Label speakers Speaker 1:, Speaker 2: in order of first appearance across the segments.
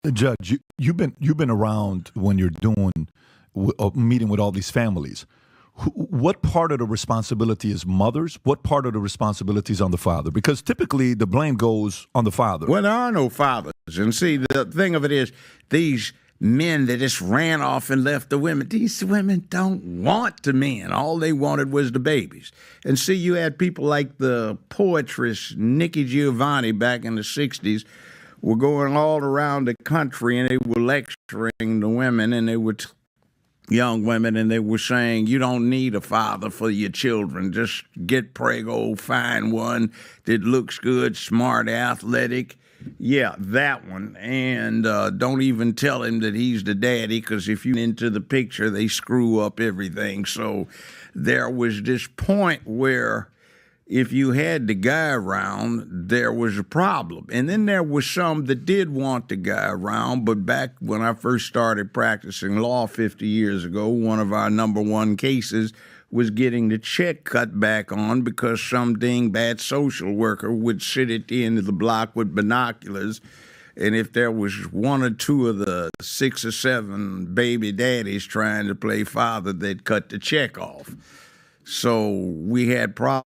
Speaker 1: Judge, you've been around when you're doing meeting with all these families. What part of the responsibility is mothers? What part of the responsibility is on the father? Because typically the blame goes on the father.
Speaker 2: Well, there are no fathers. And see, the thing of it is, these men that just ran off and left the women, these women don't want the men. All they wanted was the babies. And see, you had people like the poetress Nikki Giovanni back in the 60s were going all around the country and they were lecturing the women and they were young women, and they were saying, you don't need a father for your children. Just get prego, find one that looks good, smart, athletic. Yeah, that one. And don't even tell him that he's the daddy, because if you into the picture, they screw up everything. So there was this point where if you had the guy around, there was a problem. And then there was some that did want the guy around, but back when I first started practicing law 50 years ago, one of our number one cases was getting the check cut back on because some dingbat social worker would sit at the end of the block with binoculars, and if there was one or two of the 6 or 7 baby daddies trying to play father, they'd cut the check off. So we had problems.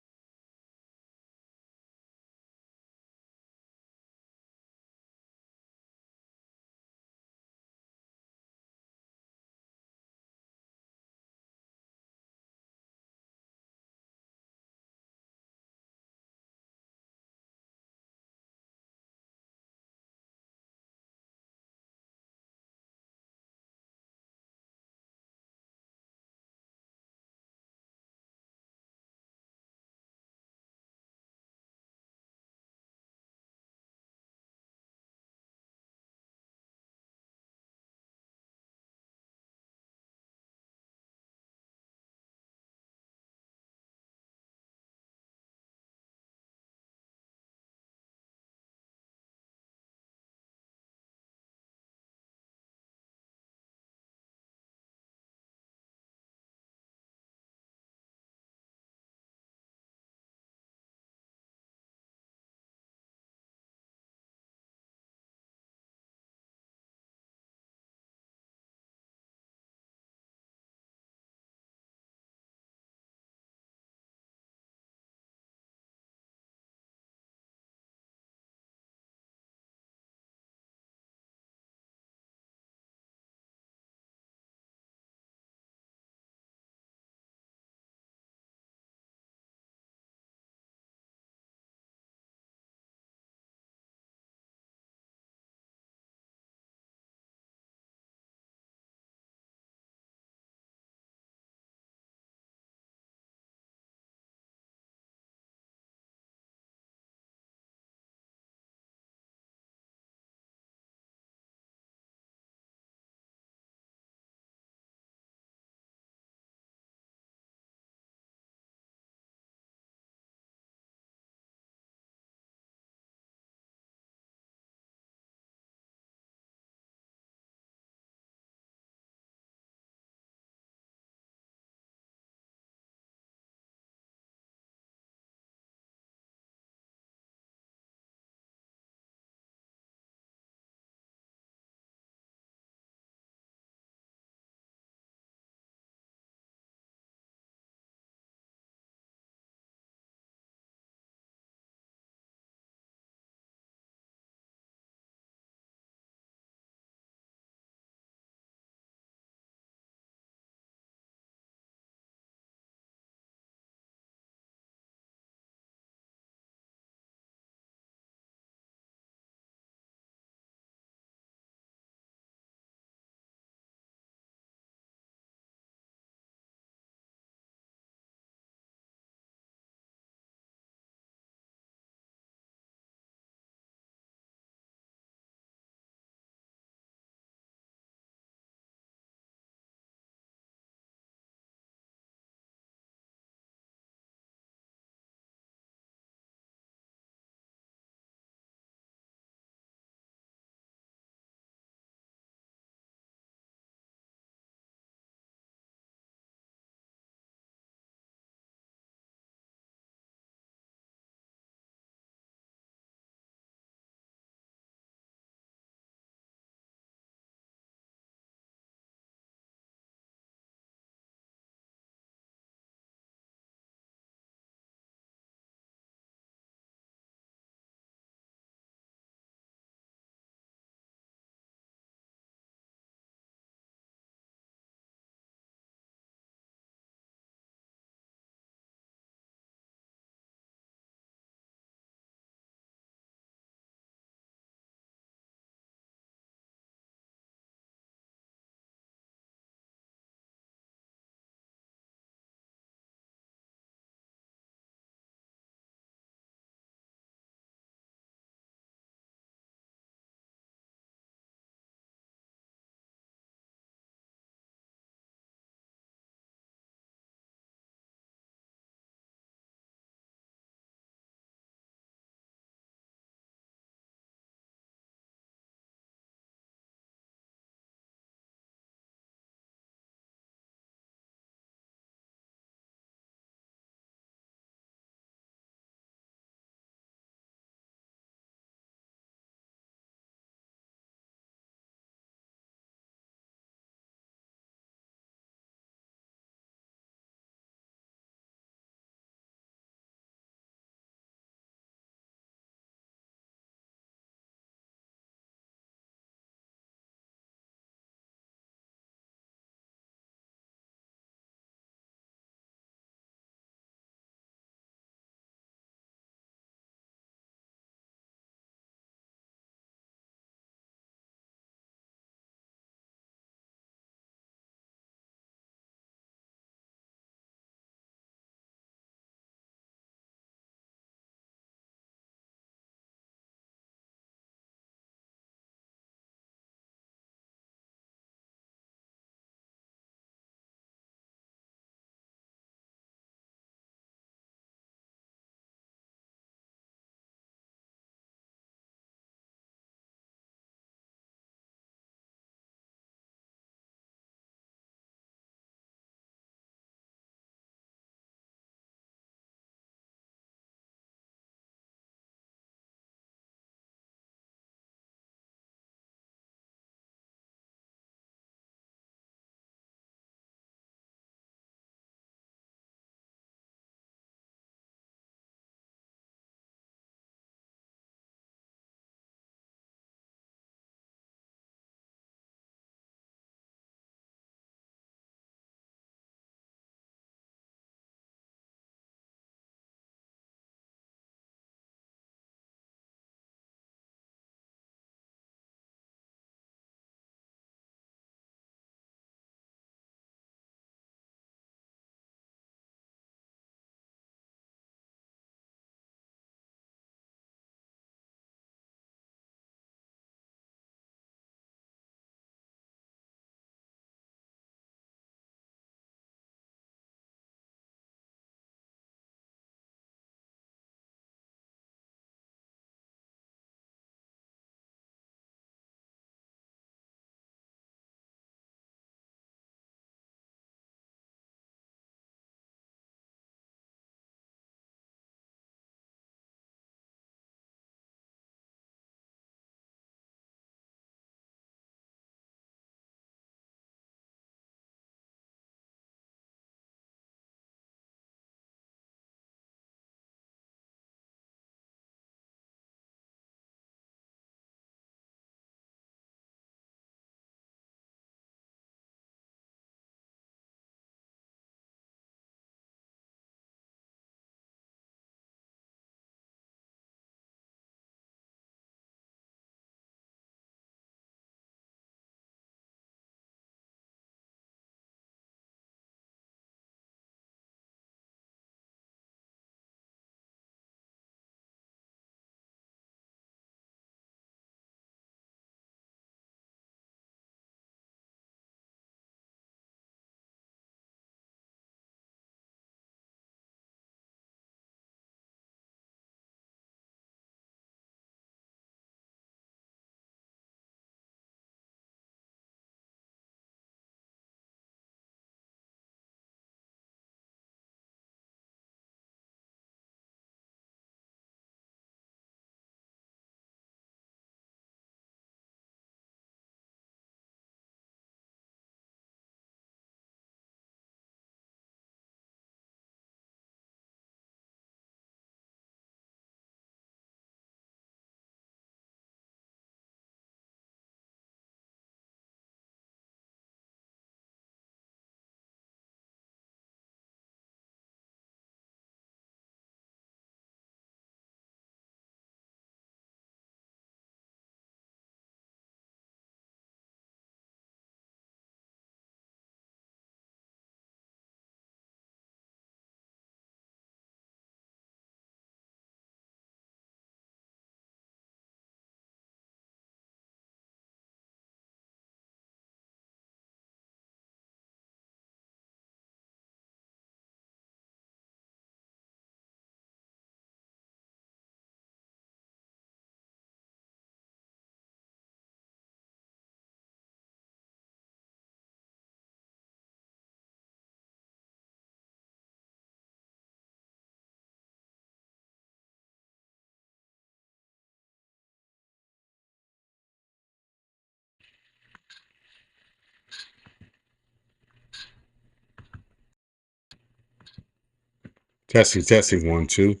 Speaker 3: Testing, testing, 1, 2.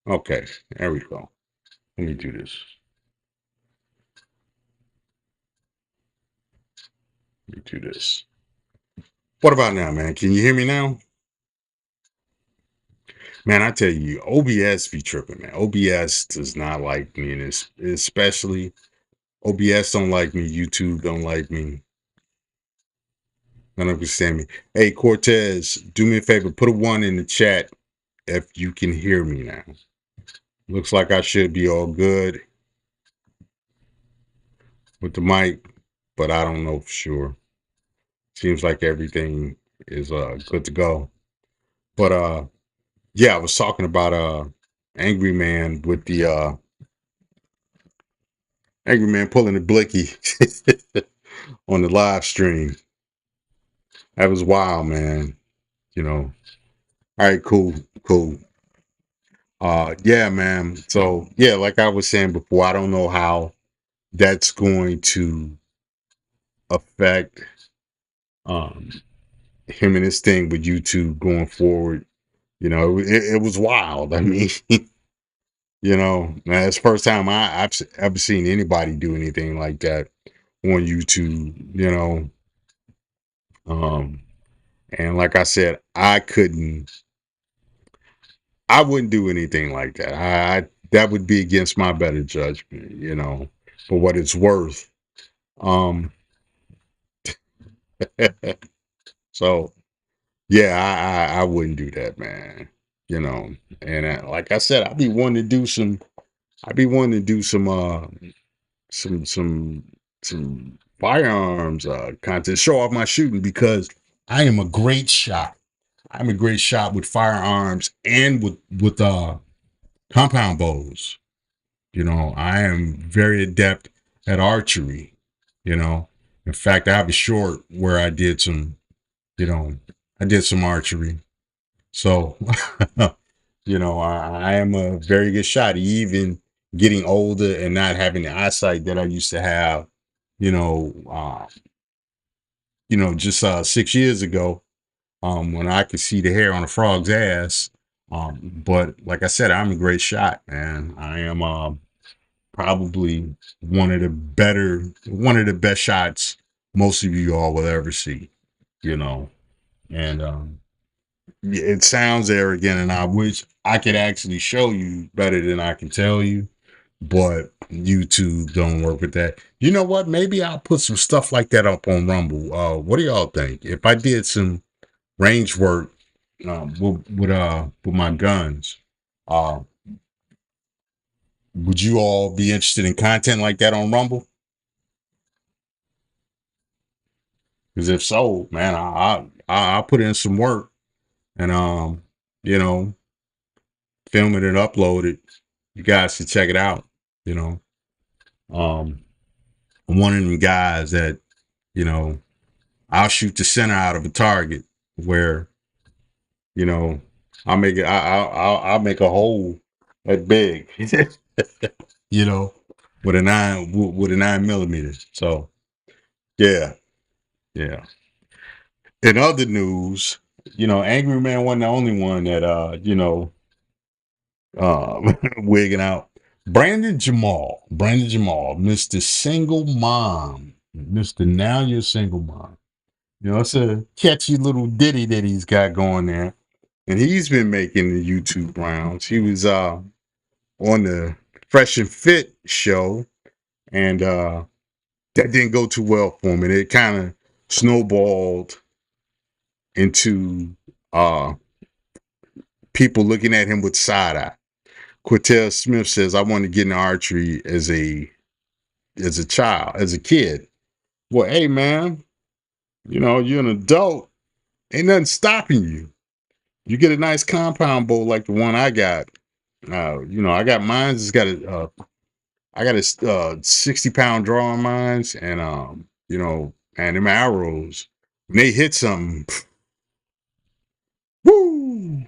Speaker 3: Okay, there we go. Let me do this. Let me do this. What about now, man? Can you hear me now? Man, I tell you, OBS be tripping, man. OBS does not like me, and it's especially OBS don't like me. YouTube don't like me. Don't understand me. Hey, Cortez, do me a favor. Put a 1 in the chat if you can hear me now. Looks like I should be all good with the mic, but I don't know for sure. Seems like everything is good to go. But yeah, I was talking about Angry Man with the Angry Man pulling the blicky on the live stream. That was wild, man. You know. All right, cool, cool. Yeah, man. So yeah, like I was saying before, I don't know how that's going to affect um him and his thing with YouTube going forward. You know, it was wild. I mean, you know, man, it's the first time I've ever seen anybody do anything like that on YouTube. You know, um, and like I said, I wouldn't do anything like that. That would be against my better judgment. You know, for what it's worth. Um, so yeah, I wouldn't do that, man. You know, and like I said, I'd be wanting to do some some some firearms content, show off my shooting because I am a great shot. I'm a great shot with firearms and with compound bows. You know, I am very adept at archery. You know, in fact, I have a short where I did some, you know, I did some archery. So, you know, I am a very good shot, even getting older and not having the eyesight that I used to have, you know, just 6 years ago, when I could see the hair on a frog's ass. But like I said, I'm a great shot, man. I am probably one of the best shots most of you all will ever see, you know. And yeah, it sounds arrogant, and I wish I could actually show you better than I can tell you, but YouTube don't work with that. You know what? Maybe I'll put some stuff like that up on Rumble. What do y'all think? If I did some range work with my guns, uh, would you all be interested in content like that on Rumble? Because if so, man, I'll put in some work and you know, film it and upload it. You guys should check it out. You know, I'm one of them guys that, you know, I'll shoot the center out of a target where, you know, I'll make it. I'll make a hole that big. You know, with a 9 millimeter. So yeah, yeah. In other news, you know, Angry Man wasn't the only one that wigging out. Brandon Jamal, Mr. Single Mom, Mr. Now You're Single Mom. You know, it's a catchy little ditty that he's got going there. And he's been making the YouTube rounds. He was on the Fresh and Fit show, and that didn't go too well for him. And it kind of snowballed into people looking at him with side eye. Cortez Smith says, I wanted to get into archery as a child, as a kid. Well, hey man, you know, you're an adult. Ain't nothing stopping you. You get a nice compound bow like the one I got. You know, I got mine's. It's got I got a 60-pound draw on mine's, and you know, and them arrows when they hit something, woo,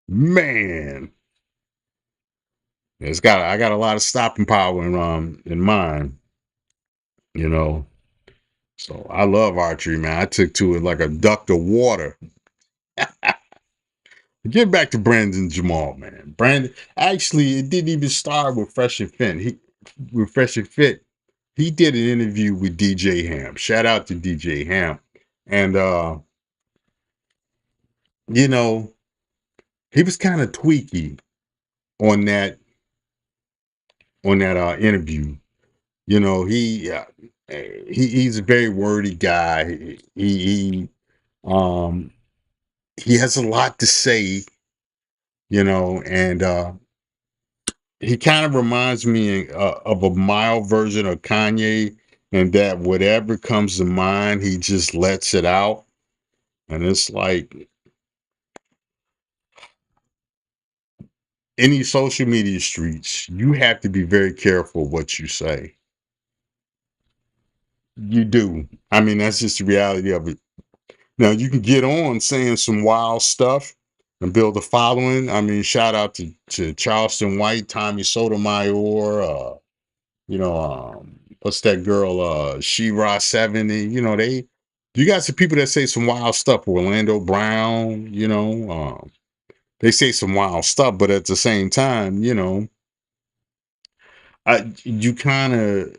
Speaker 3: man, I got a lot of stopping power in mine. You know, so I love archery, man. I took to it like a duck to water. Get back to Brandon Jamal, man. Brandon, actually, it didn't even start with Fresh and Fit. With Fresh and Fit, he did an interview with DJ Ham. Shout out to DJ Ham. And you know, he was kind of tweaky on that interview. You know, he's a very wordy guy. Um he has a lot to say, and he kind of reminds me of a mild version of Kanye, and that whatever comes to mind, he just lets it out. And it's like any social media streets, you have to be very careful what you say. You do. I mean, that's just the reality of it. Now, you can get on saying some wild stuff and build a following. I mean, shout out to Charleston White, Tommy Sotomayor, what's that girl, She-Ra 70, you got some people that say some wild stuff, Orlando Brown, they say some wild stuff, but at the same time, you kind of,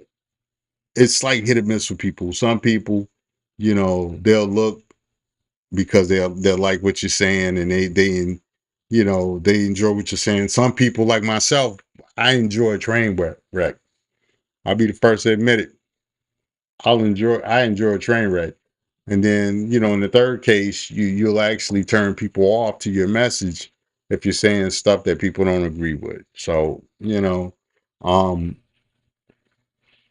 Speaker 3: it's like hit or miss with people. Some people, they'll look because they'll like what you're saying, and they enjoy what you're saying. Some people like myself, I enjoy a train wreck. I'll be the first to admit it. I enjoy a train wreck. And then, in the third case, you'll actually turn people off to your message if you're saying stuff that people don't agree with. So, um,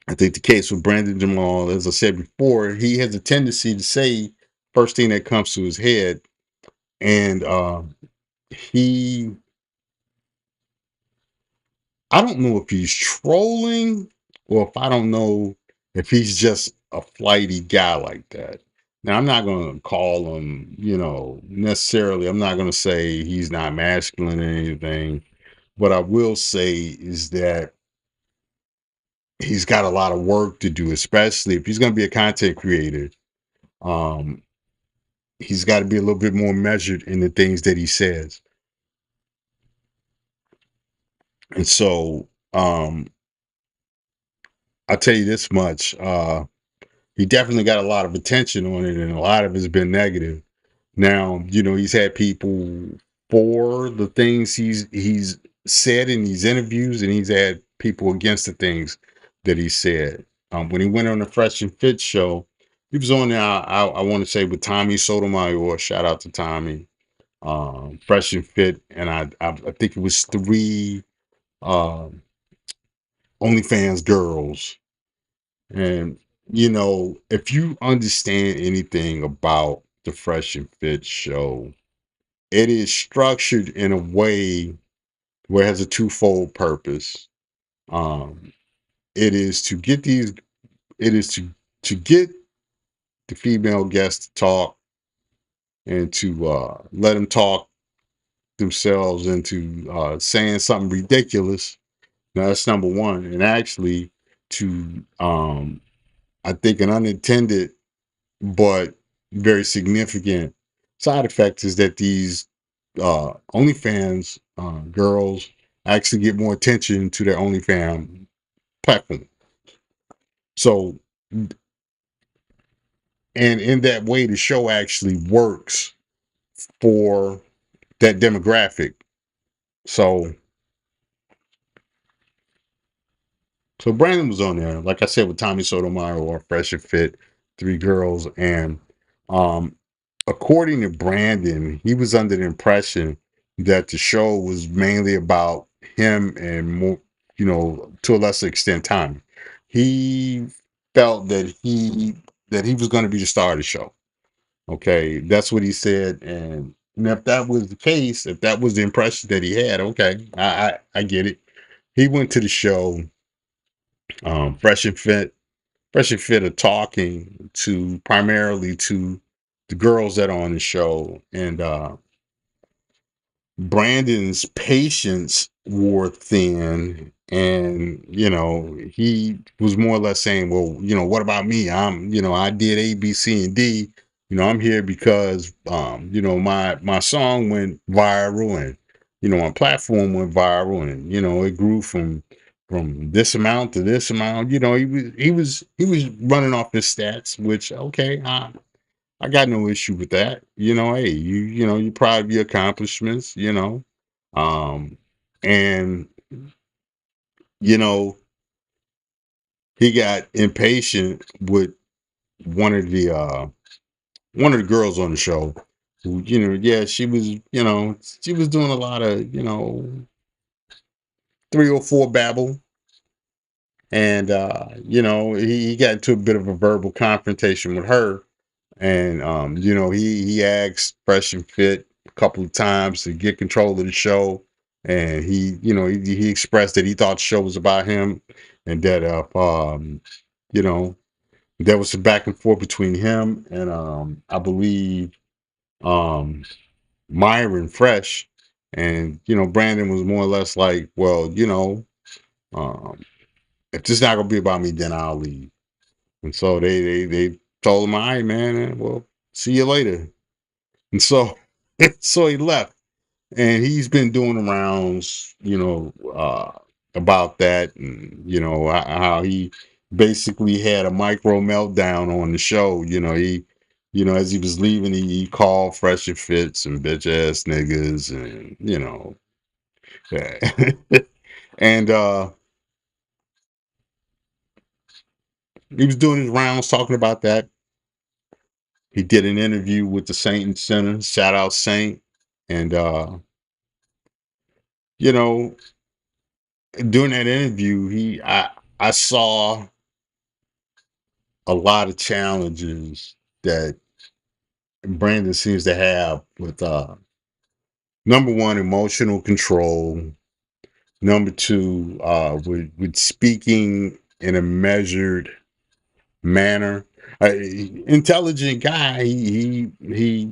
Speaker 3: I think the case with Brandon Jamal, as I said before, he has a tendency to say first thing that comes to his head. And he I don't know if he's trolling or if I don't know if he's just a flighty guy like that. Now, I'm not going to call him, necessarily, I'm not going to say he's not masculine or anything. What I will say is that he's got a lot of work to do, especially if he's going to be a content creator. Um, he's got to be a little bit more measured in the things that he says. And so, I'll tell you this much. He definitely got a lot of attention on it, and a lot of it's been negative. Now, he's had people for the things he's said in these interviews, and he's had people against the things that he said. When he went on the Fresh and Fit show, he was on there. I want to say with Tommy Sotomayor. Shout out to Tommy. Fresh and Fit, and I think it was three um, OnlyFans girls. And, if you understand anything about the Fresh and Fit show, it is structured in a way where it has a twofold purpose. Um, it is to get to get the female guests to talk and to let them talk themselves into saying something ridiculous. Now, that's number one. And actually to I think an unintended but very significant side effect is that these OnlyFans girls actually get more attention to their OnlyFans platform. So, and in that way, the show actually works for that demographic. So, Brandon was on there, like I said, with Tommy Sotomayor or Fresh and Fit, three girls, and um, according to Brandon, he was under the impression that the show was mainly about him and more, to a lesser extent, Tommy. He felt that he was going to be the star of the show. Okay, that's what he said, and if that was the case, if that was the impression that he had, okay, I get it. He went to the show, Fresh and Fit. Fresh and Fit are talking to primarily to the girls that are on the show, and Brandon's patience wore thin, and he was more or less saying, well, what about me? I did A, B, C, and D. I'm here because my song went viral, and my platform went viral, and it grew from this amount to this amount. He was running off his stats, which, okay, I got no issue with that. Hey, you're proud of your accomplishments, um and you know he got impatient with one of the uh one of the girls on the show, who, yeah, she was doing a lot of, 304 babble. And, he got into a bit of a verbal confrontation with her. And, he asked Fresh and Fit a couple of times to get control of the show. And he expressed that he thought the show was about him, and that, you know, there was some back and forth between him and, I believe, um, Myron Fresh. And Brandon was more or less like, well, um, if this is not gonna be about me, then I'll leave. And so they told him, all right, man, well, see you later. And so so he left. And he's been doing the rounds, about that, and how he basically had a micro meltdown on the show. As he was leaving, he called Fresh and Fits and bitch ass niggas, and yeah. And he was doing his rounds talking about that. He did an interview with the Saint and Sinner. Shout out Saint. And you know, during that interview, I saw a lot of challenges that Brandon seems to have with number one, emotional control. Number two, with speaking in a measured manner. Intelligent guy. He he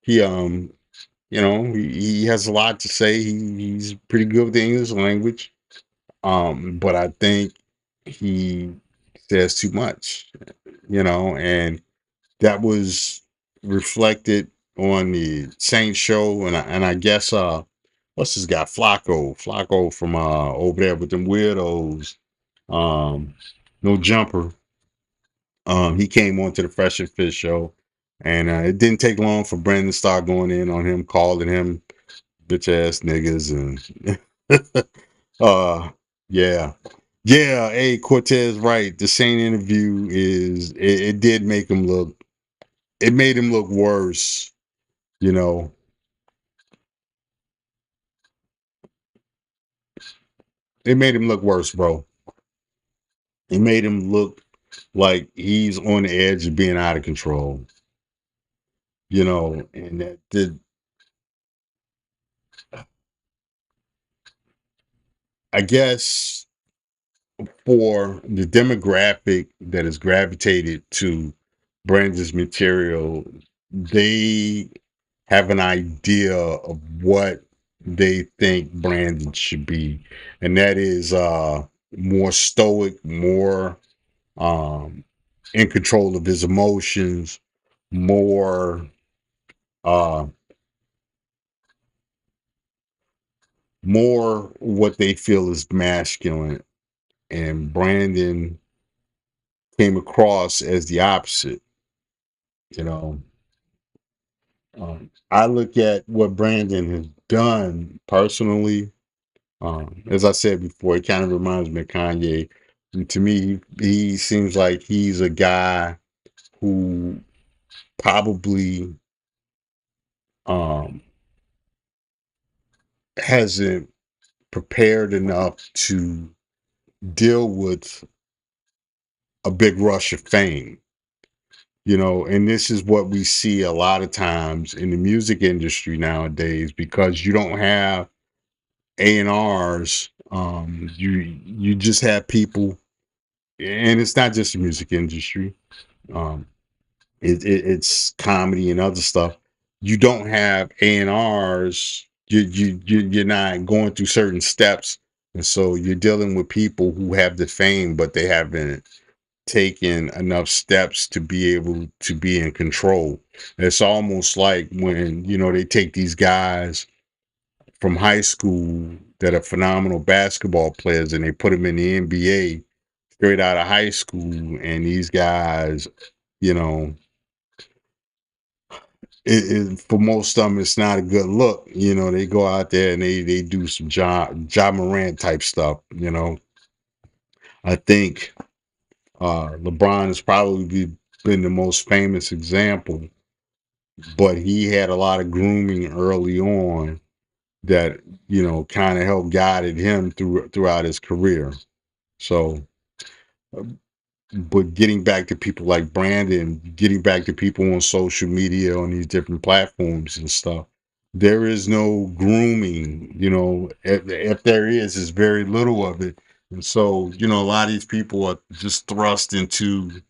Speaker 3: he has a lot to say. He's pretty good with the English language. But I think he says too much, and that was reflected on the Saints show, and I guess what's this guy, Flacco from over there with them weirdos, um no jumper. He came on to the Fresh and Fit show, and it didn't take long for Brandon to start going in on him, calling him bitch ass niggas, and yeah. Yeah, hey, Cortez, right. The Saint interview it did make him look, it made him look worse, you know. It made him look worse, bro. It made him look like he's on the edge of being out of control, and that did, I guess, for the demographic that has gravitated to Brandon's material, they have an idea of what they think Brandon should be, and that is more stoic, more um, in control of his emotions, more uh, more what they feel is masculine. And Brandon came across as the opposite. You know, I look at what Brandon has done personally. As I said before, it kind of reminds me of Kanye. And to me, he seems like he's a guy who probably um, hasn't prepared enough to deal with a big rush of fame. And this is what we see a lot of times in the music industry nowadays, because you don't have A&Rs. You just have people, and it's not just the music industry. Um, it's comedy and other stuff. You don't have A&Rs. You're not going through certain steps, and so you're dealing with people who have the fame, but they haven't taken enough steps to be able to be in control. It's almost like when, they take these guys from high school that are phenomenal basketball players and they put them in the NBA straight out of high school, and these guys, you know, for most of them, it's not a good look. They go out there and they do some Ja Morant type stuff. I think LeBron has probably been the most famous example, but he had a lot of grooming early on that kind of helped guided him throughout his career. So, but getting back to people like Brandon, getting back to people on social media on these different platforms and stuff, there is no grooming. If there is, it's very little of it. And so, a lot of these people are just thrust into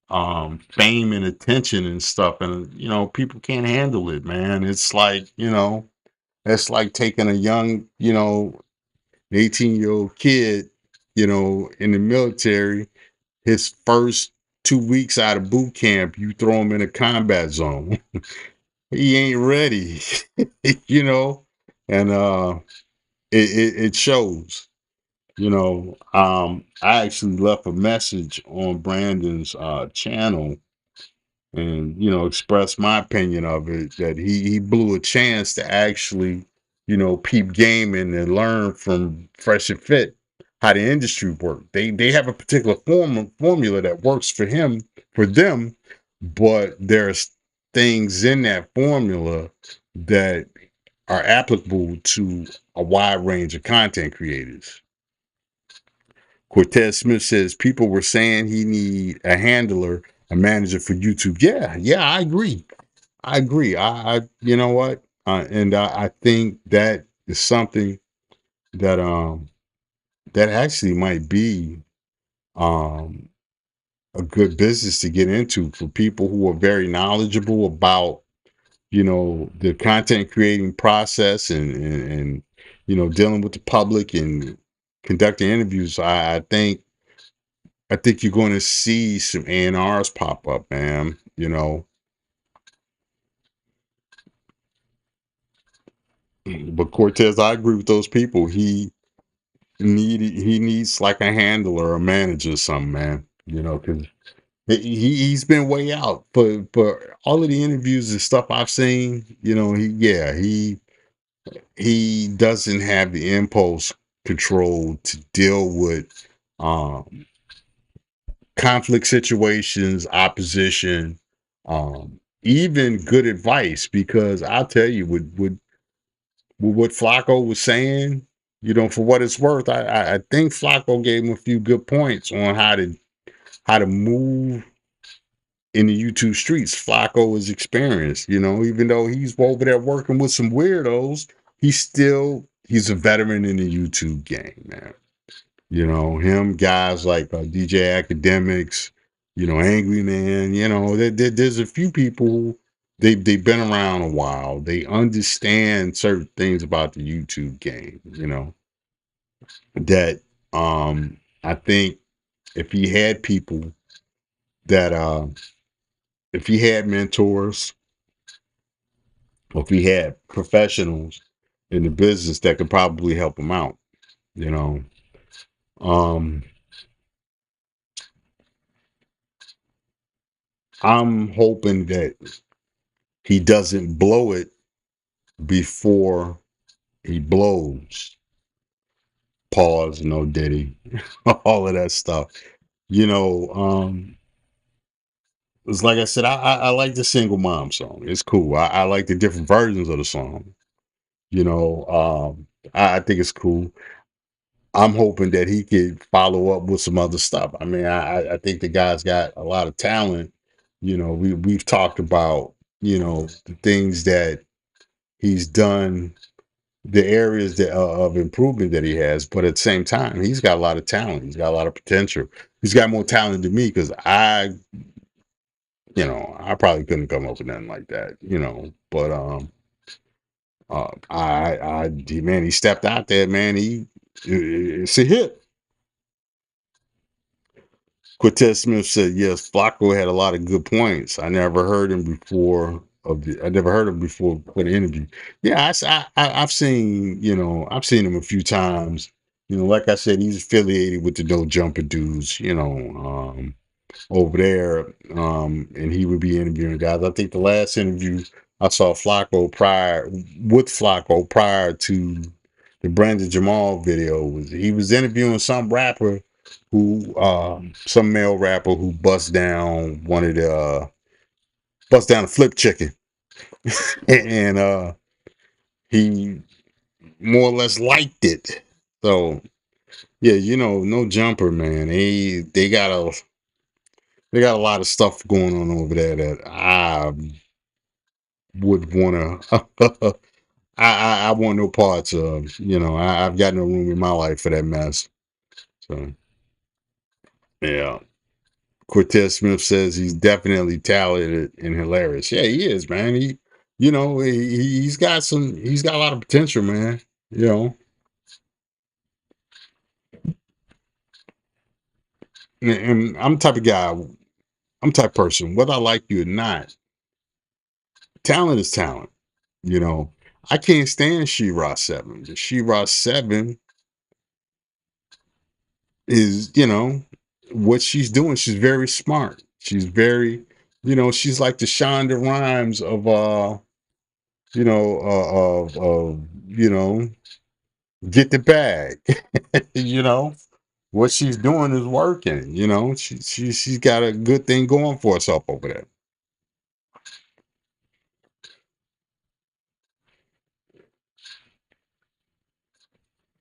Speaker 3: fame and attention and stuff, and people can't handle it, man. It's like taking a young 18-year-old kid in the military, his first 2 weeks out of boot camp, you throw him in a combat zone. He ain't ready. you know and it shows. I actually left a message on Brandon's channel, and express my opinion of it, that he blew a chance to actually peep gaming and learn from Fresh and Fit how the industry work. They have a particular formula that works for them, but there's things in that formula that are applicable to a wide range of content creators. Cortez Smith says people were saying he need a handler, a manager for YouTube. Yeah, I agree. You know what? And I think that is something that that actually might be um a good business to get into for people who are very knowledgeable about the content creating process, and dealing with the public and conducting interviews. I think you're going to see some A&Rs pop up, man. But Cortez, I agree with those people. He needs like a handler, a manager, or something, man. Because he's been way out for all of the interviews and stuff I've seen. He doesn't have the impulse control to deal with um conflict situations, opposition, even good advice. Because I'll tell you, with what Flacco was saying, for what it's worth, I think Flacco gave him a few good points on how to move in the YouTube streets. Flacco is experienced, even though he's over there working with some weirdos, he's a veteran in the YouTube game, man. Him, guys like DJ Academics, Angry Man, there's a few people who they've been around a while. They understand certain things about the YouTube game, that I think if he had people that if he had mentors, or if he had professionals in the business that could probably help him out, you know. Um I'm hoping that he doesn't blow it before he blows. Pause, no Diddy, all of that stuff. You know, it's like I said, I like the single mom song. It's cool. I like the different versions of the song. I think it's cool. I'm hoping that he could follow up with some other stuff. I mean, I think the guy's got a lot of talent. We've talked about, the things that he's done, the areas of improvement that he has, but at the same time, he's got a lot of talent. He's got a lot of potential. He's got more talent than me, because I probably couldn't come up with nothing like that, but man, he stepped out there, man. It's a hit. Cortez Smith said, "Yes, Flacco had a lot of good points. I never heard him before. I never heard him before for the interview. Yeah, I've seen, I've seen him a few times. Like I said, he's affiliated with the No Jumper dudes. Over there, and he would be interviewing guys. I think the last interview I saw Flacco prior to the Brandon Jamal video was he was interviewing some rapper who some male rapper who bust down a flip chicken and he more or less liked it. So yeah, No Jumper, man. They got a lot of stuff going on over there that I would want to. I want no parts of. I've got no room in my life for that mess. So yeah. Cortez Smith says he's definitely talented and hilarious. Yeah, he is, man. He's got a lot of potential, man. You know, and I'm the type of guy. I'm the type of person. Whether I like you or not, talent is talent. You know, I can't stand She-Ra 7. The She-Ra 7 is, what she's doing. She's very smart. She's very, she's like the Shonda Rhimes of, of, get the bag. you know, what she's doing is working. She's got a good thing going for herself over there.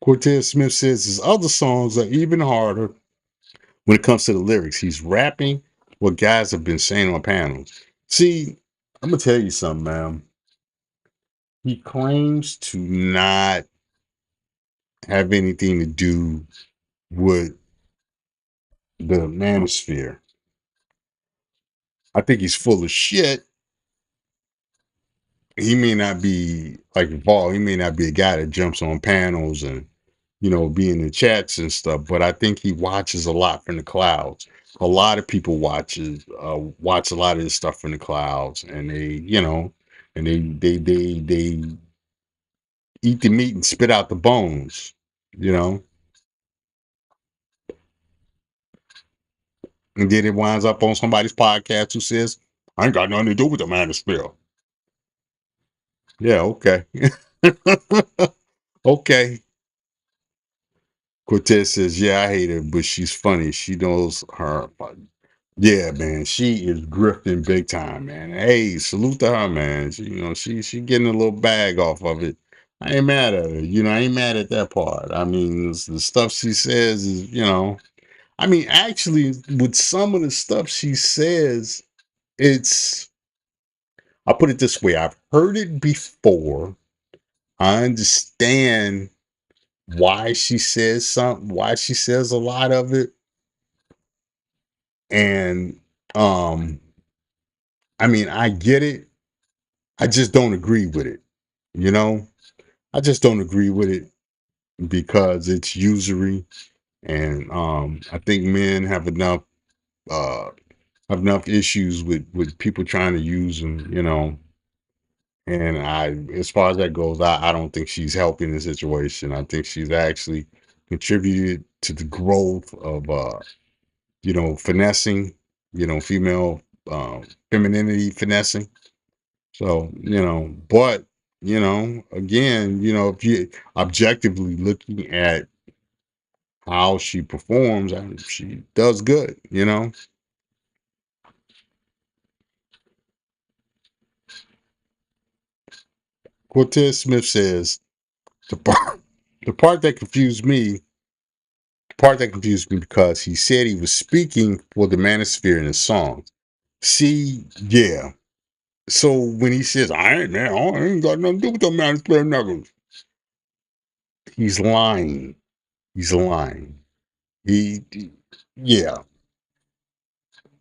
Speaker 3: Cortez Smith says his other songs are even harder when it comes to the lyrics. He's rapping what guys have been saying on panels. See, I'm gonna tell you something, man. He claims to not have anything to do with the manosphere. I think he's full of shit. He may not be like involved. He may not be a guy that jumps on panels and be in the chats and stuff. But I think he watches a lot from the clouds. A lot of people watch a lot of this stuff from the clouds, and they eat the meat and spit out the bones. You know, and then it winds up on somebody's podcast who says, "I ain't got nothing to do with the manosphere." Yeah, okay. Okay. Cortez says, "Yeah, I hate her, but she's funny. She knows her." Yeah, man, she is grifting big time, man. Hey, salute to her, man. She getting a little bag off of it. I ain't mad at her. I ain't mad at that part. I mean, the stuff she says is, I mean, actually, with some of the stuff she says, it's, I'll put it this way: I've heard it before. I understand why she says a lot of it, and I mean, I get it. I just don't agree with it. You know, I just don't agree with it because it's usury, and I think men uh have enough issues with people trying to use them. And as far as that goes, I don't think she's helping the situation. I think she's actually contributed to the growth of finessing, female femininity finessing. So, but again, if you objectively looking at how she performs, she does good. Cortez Smith says the part, the part that confused me, because he said he was speaking for the manosphere in his song. See, yeah. So when he says, I ain't got nothing to do with the manosphere niggas, he's lying. He's lying. He yeah.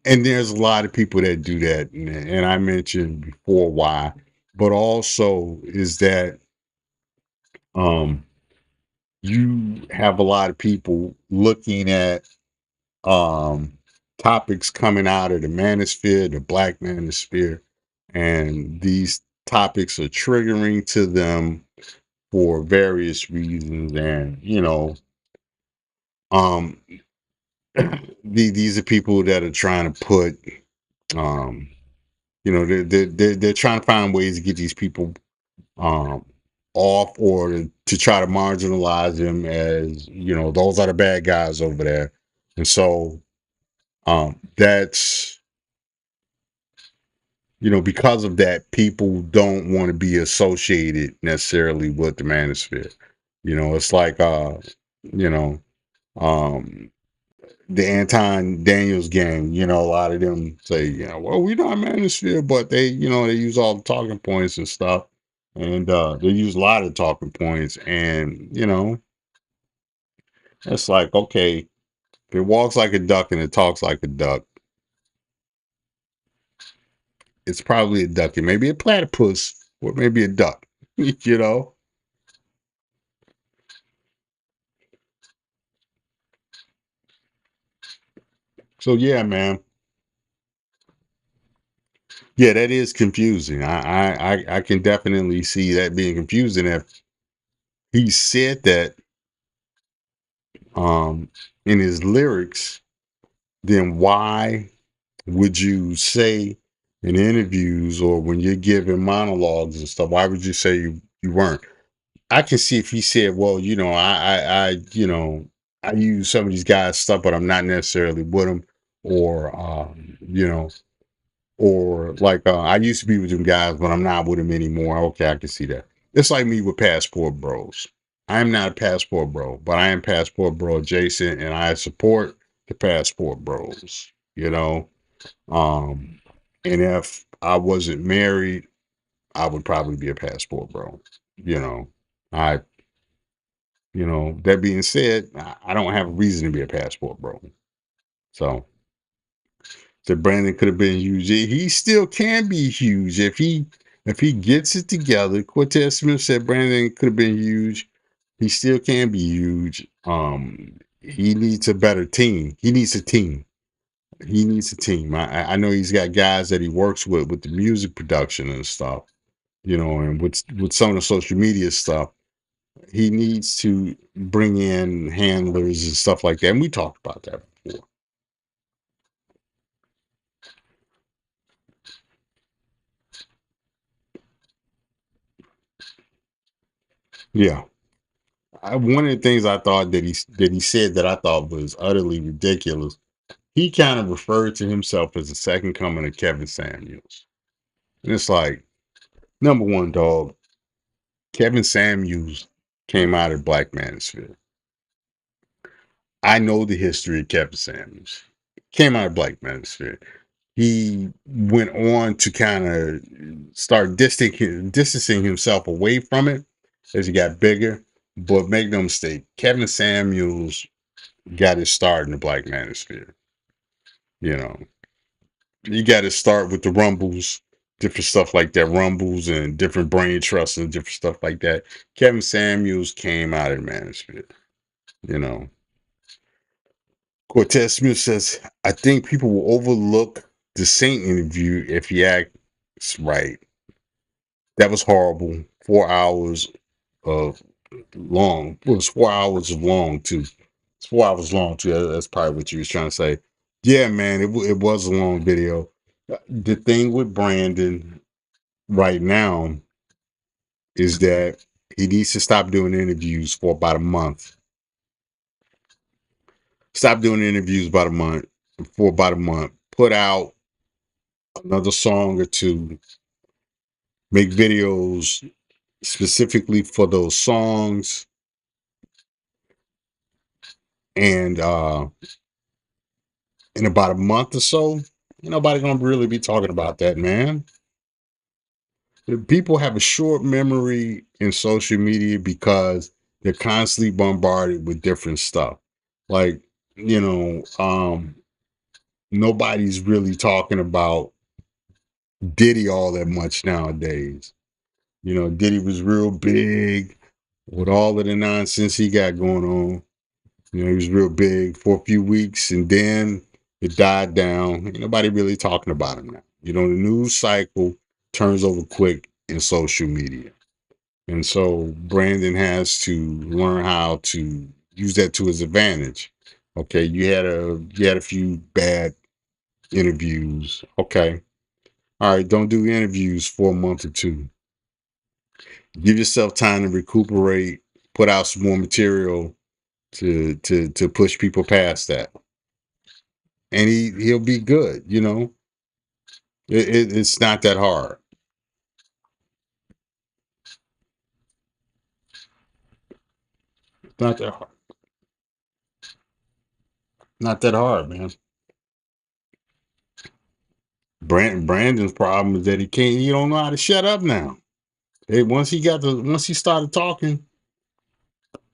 Speaker 3: And there's a lot of people that do that, and I mentioned before why, but also is that um you have a lot of people looking at um topics coming out of the manosphere, the black manosphere, and these topics are triggering to them for various reasons. And um, these are people that are trying to put, um, they're trying to find ways to get these people um off, or to try to marginalize them as, those are the bad guys over there. And so that's, because of that, people don't want to be associated necessarily with the manosphere. It's like you know um the Anton Daniels gang. A lot of them say, well, we're not manosphere, but they use all the talking points and stuff. And they use a lot of talking points. And it's like, okay, if it walks like a duck and it talks like a duck, it's probably a duck. It may be a platypus, or maybe a duck. you know so yeah, man. Yeah, that is confusing. I can definitely see that being confusing. If he said that um in his lyrics, then why would you say in interviews, or when you're giving monologues and stuff, why would you say you weren't? I can see if he said, well, I use some of these guys stuff, but I'm not necessarily with them. Or or like, I used to be with them guys, but I'm not with them anymore. Okay, I can see that. It's like me with Passport Bros. I am not a Passport Bro, but I am Passport Bro adjacent, and I support the Passport Bros. Um, and if I wasn't married, I would probably be a Passport Bro. You know, I, that being said, I don't have a reason to be a Passport Bro. So, Brandon could have been huge. He still can be huge if he gets it together. Cortez Smith said Brandon could have been huge. He still can be huge. He needs a better team. He needs a team. He needs a team. I know he's got guys that he works with the music production and stuff. And with some of the social media stuff, he needs to bring in handlers and stuff like that. And we talked about that before. Yeah. One of the things I thought that he said that I thought was utterly ridiculous. He kind of referred to himself as the second coming of Kevin Samuels. And it's like, number one, dog, Kevin Samuels came out of Black Manosphere. I know the history of Kevin Samuels. Came out of Black Manosphere. He went on to kind of start distancing himself away from it as he got bigger. But make no mistake, Kevin Samuels got his start in the Black Manosphere. You know, you got to start with the Rumbles, different stuff like that, Rumbles and different brain trusts and different stuff like that. Kevin Samuels came out of the Manosphere. You know, Cortez Smith says, I think people will overlook the Saint interview if he acts right. That was horrible. 4 hours of long. It was 4 hours long too. It's 4 hours long too. That's probably what you was trying to say. Yeah, man, it was a long video. The thing with Brandon right now is that he needs to stop doing interviews for about a month. Stop doing interviews for about a month. Put out another song or two. Make videos specifically for those songs. And in about a month or so, ain't nobody gonna really be talking about that, man. People have a short memory in social media because they're constantly bombarded with different stuff. Like, nobody's really talking about Diddy all that much nowadays. Diddy was real big with all of the nonsense he got going on. He was real big for a few weeks, and then It died down. Ain't nobody really talking about him now. You know, the news cycle turns over quick in social media. And so Brandon has to learn how to use that to his advantage. Okay, you had a few bad interviews. Okay. All right, don't do interviews for a month or two. Give yourself time to recuperate, put out some more material to push people past that. And he'll be good, you know. It's not that hard. It's not that hard. Not that hard, man. Brandon's problem is that he don't know how to shut up now. Once he started talking,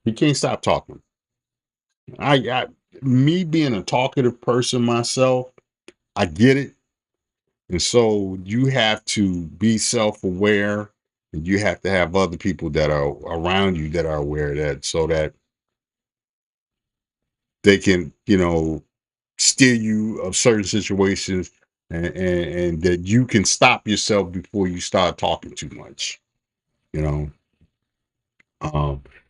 Speaker 3: he can't stop talking. I me being a talkative person myself, I get it. And so you have to be self-aware, and you have to have other people that are around you that are aware of that, so that they can, steer you of certain situations, and that you can stop yourself before you start talking too much, you know.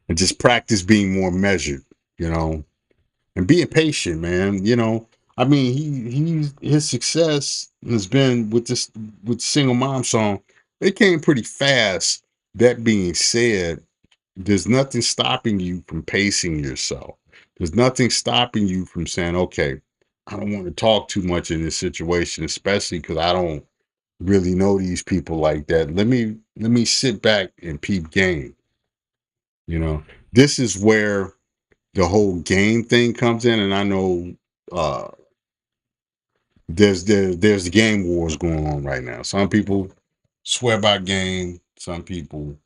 Speaker 3: And just practice being more measured, you know, and being patient, man. I mean, his success has been with single mom song. It came pretty fast. That being said, there's nothing stopping you from pacing yourself. There's nothing stopping you from saying, okay, I don't want to talk too much in this situation, especially because I don't really know these people like that. Let me sit back and peep game. You know, this is where the whole game thing comes in, and I know uh there's game wars going on right now. Some people swear by game, some people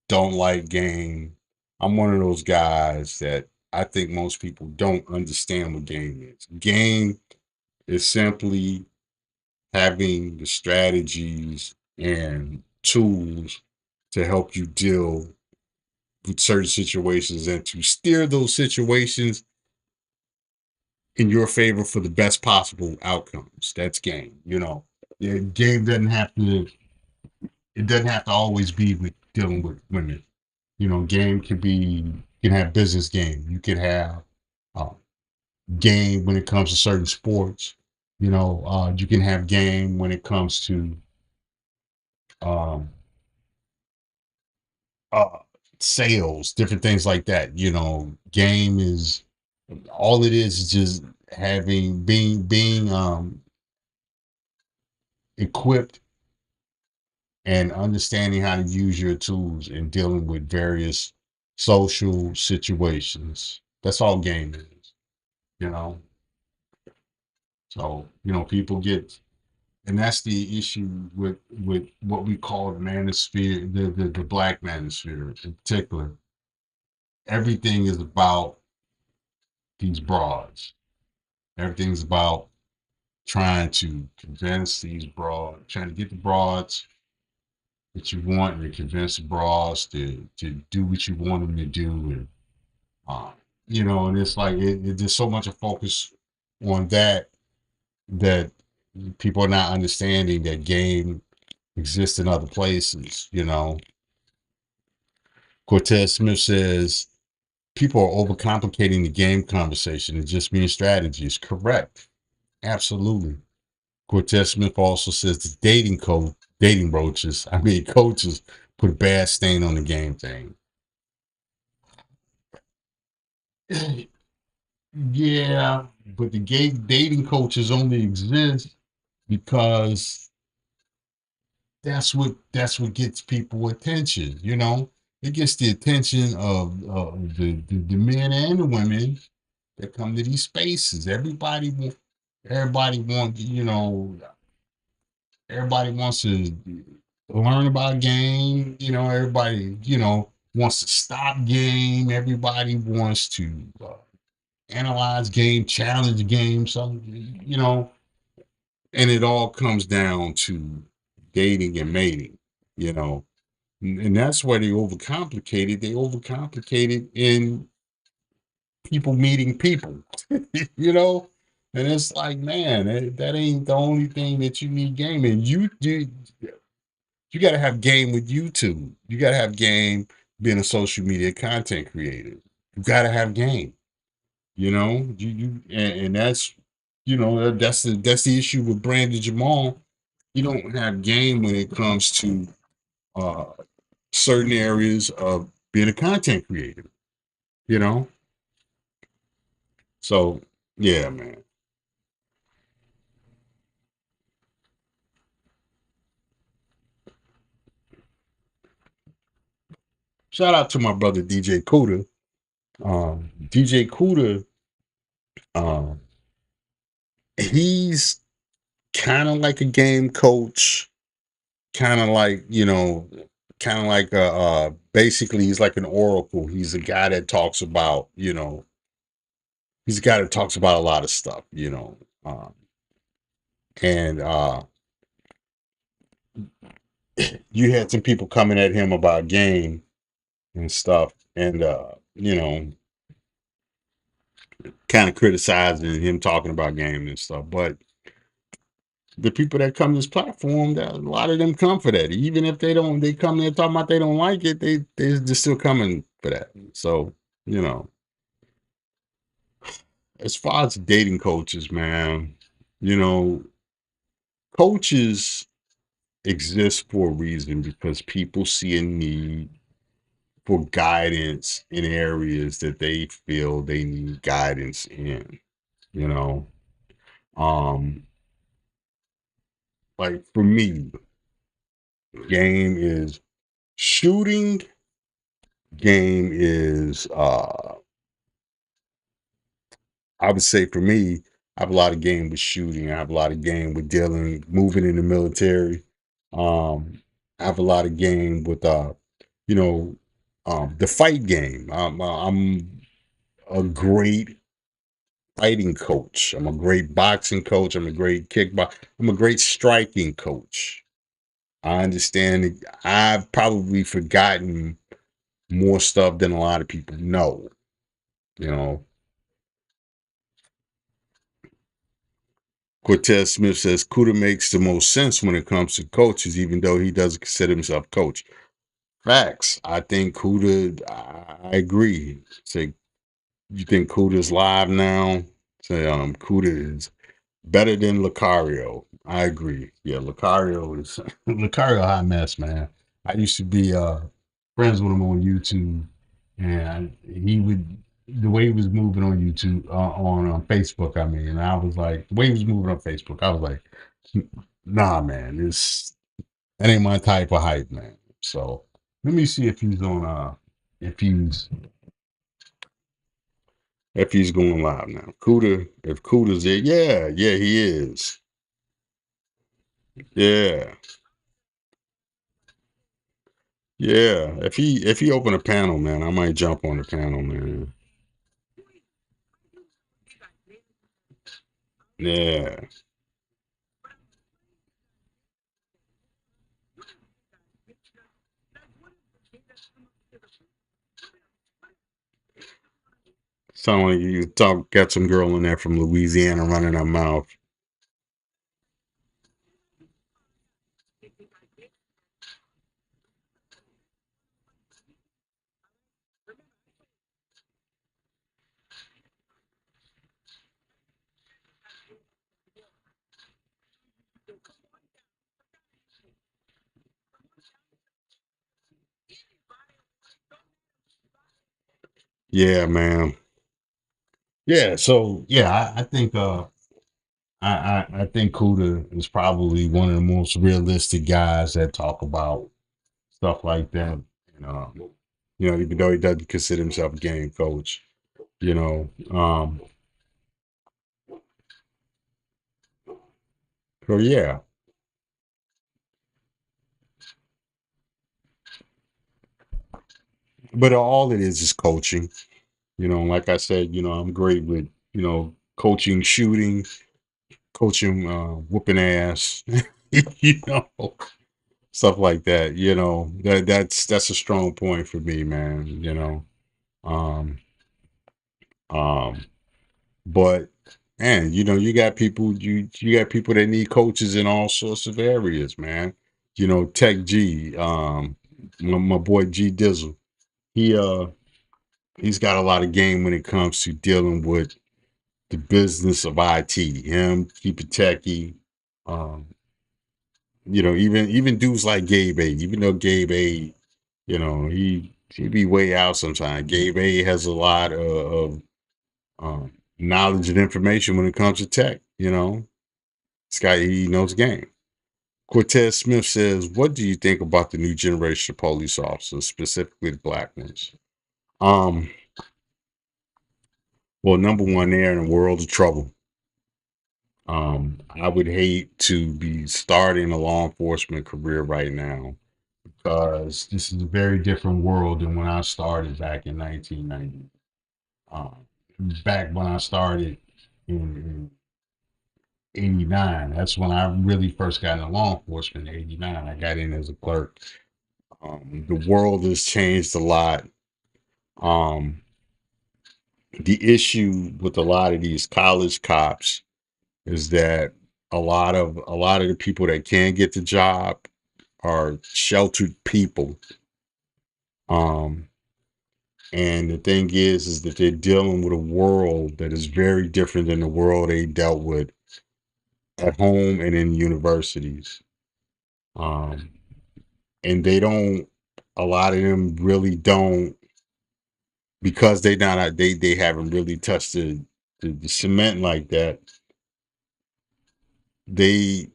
Speaker 3: don't like game. I'm one of those guys that I think most people don't understand what game is. Game is simply having the strategies and tools to help you deal with certain situations and to steer those situations in your favor for the best possible outcomes. That's game. Game doesn't have to. It doesn't have to always be with dealing with women. Game can have business game. You can have uh, game when it comes to certain sports. You can have game when it comes to um, uh, sales, different things like that. Game is all it is just having being equipped and understanding how to use your tools in dealing with various social situations. That's all game is, you know. So, people get, and that's the issue with what we call the manosphere, the black manosphere in particular. Everything is about these broads. Everything's about trying to convince these broads, trying to get the broads that you want, and to convince the broads to do what you want them to do, and uh, and it's like there's so much of focus on that people are not understanding that game exists in other places. Cortez Smith says people are overcomplicating the game conversation. It just means strategies. Correct. Absolutely. Cortez Smith also says the dating coaches put a bad stain on the game thing. Yeah, but the gay dating coaches only exist because that's what gets people attention. It gets the attention of the men and the women that come to these spaces. Everybody want everybody wants to learn about game. Everybody wants to stop game. Everybody wants to analyze game, challenge game. So and it all comes down to dating and mating. You know, and that's why they overcomplicate it. They overcomplicate it in people meeting people. you know, And it's like, man, that ain't the only thing that you need game in. You got to have game with YouTube. You got to have game being a social media content creator. You got to have game. And that's that's the issue with Brandon Jamal. You don't have game when it comes to uh certain areas of being a content creator. You know, so yeah, man. Shout out to my brother DJ Cuda. DJ Cuda, um, he's kind of like a game coach, kind of like basically he's like an oracle. He's a guy that talks about he's a guy that talks about a lot of stuff, and you had some people coming at him about game and stuff, and kind of criticizing him talking about game and stuff, but the people that come to this platform, that a lot of them come for that. Even if they come there talking about they don't like it, they're still coming for that. So, you know, as far as dating coaches, man, you know, coaches exist for a reason because people see a need for guidance in areas that they feel they need guidance in, you know. Um, like for me, game is shooting. Game is I would say for me, I have a lot of game with shooting. I have a lot of game with moving in the military. I have a lot of game with you know, the fight game. I'm a great fighting coach. I'm a great boxing coach. I'm a great I'm a great striking coach. I understand. I've probably forgotten more stuff than a lot of people know. You know, Cortez Smith says Kuda makes the most sense when it comes to coaches, even though he doesn't consider himself coach. Facts. I think Kuda, I agree. Say, you think Kuda's live now? Say, Kuda is better than Lucario. I agree. Yeah, Lucario is Lucario a hot mess, man. I used to be friends with him on YouTube, and he would the way he was moving on YouTube on Facebook. I mean, and I was like, the way he was moving on Facebook, I was like, nah, man, that ain't my type of hype, man. So let me see if he's on if he's if he's going live now. If Kuda's there, yeah, he is. Yeah. Yeah, if he open a panel, man, I might jump on the panel, man. Yeah, sound like you got some girl in there from Louisiana running her mouth. Yeah, man. Yeah, so yeah, I think I think Kuda is probably one of the most realistic guys that talk about stuff like that. And even though he doesn't consider himself a game coach, you know. So yeah, but all it is coaching. Like I said, I'm great with, coaching, shooting, coaching, whooping ass, you know, stuff like that. That's a strong point for me, man. Um, um, but man, you got people you got people that need coaches in all sorts of areas, man. Tech G, my boy G Dizzle, he he's got a lot of game when it comes to dealing with the business of IT. Him, keep it techie. Um, even dudes like Gabe A, even though Gabe A, he be way out sometimes. Gabe A has a lot of knowledge and information when it comes to tech. This guy, he knows the game. Cortez Smith says, "What do you think about the new generation of police officers, specifically the black ones?" Um, well, number one, they're in a world of trouble. I would hate to be starting a law enforcement career right now because this is a very different world than when I started back in 1990. Um, Back when I started in 89, that's when I really first got into law enforcement in 89. I got in as a clerk. The world has changed a lot. Um, the issue with a lot of these college cops is that a lot of the people that can get the job are sheltered people. Um, and the thing is that they're dealing with a world that is very different than the world they dealt with at home and in universities. Um, and they don't, a lot of them really don't, because they haven't really touched the cement like that. They